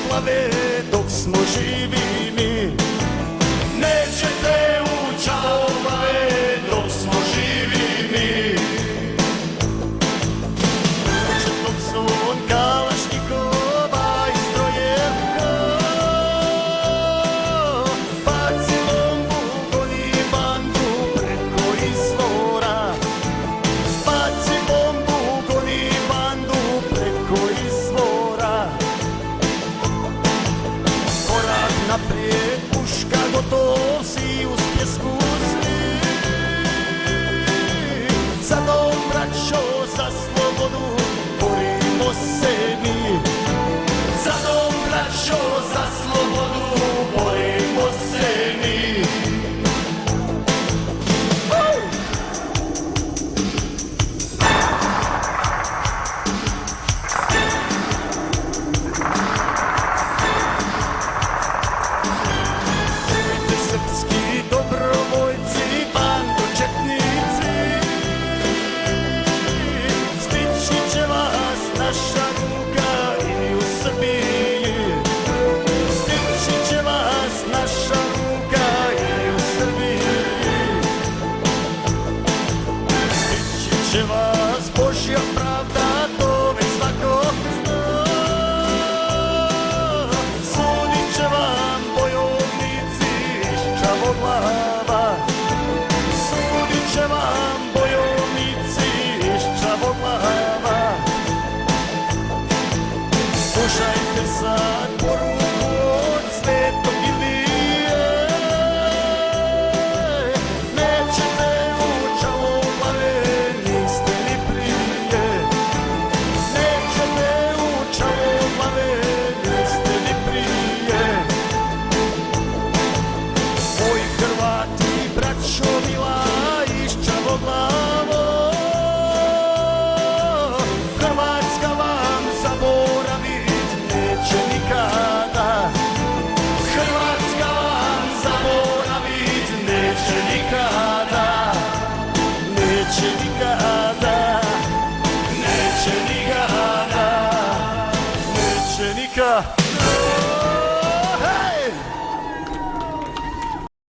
glave dok smo živi mi. Nećete u čavoglave dok smo živi mi. Dok zvon kalašnjikova i strojevka, baci bombu, goni bandu preko izvora. Baci bombu, goni bandu preko izvora. Korak naprijed, puška gotov si, uz pjesmu svi. Za dom, braćo, za slobodu, borimo se mi. Za dom, braćo, za slobodu, borimo se mi. Srpski dobrovoljci, bandočetnici, stići će vas naša ruka i u Srbiji. Stići će vas naša ruka i u Srbiji. Stići će vas Božja pravda, to već svako zna. Sudit će vam bojovnici iz Čavoglava. Sudit će vam bojovnici iz Čavoglava. Slušajte sad poruku od Svetog Ilije. Nećete u Čavoglave, niste ni prije. Nećete u Čavoglave, niste ni prije. Oj Hrvati, braćo mila iz Čavoglavo, Hrvatska vam zaboravit neće nikada. Hrvatska vam zaboravit neće nikada. Neće nikada. Neće nikada. Neće nikada.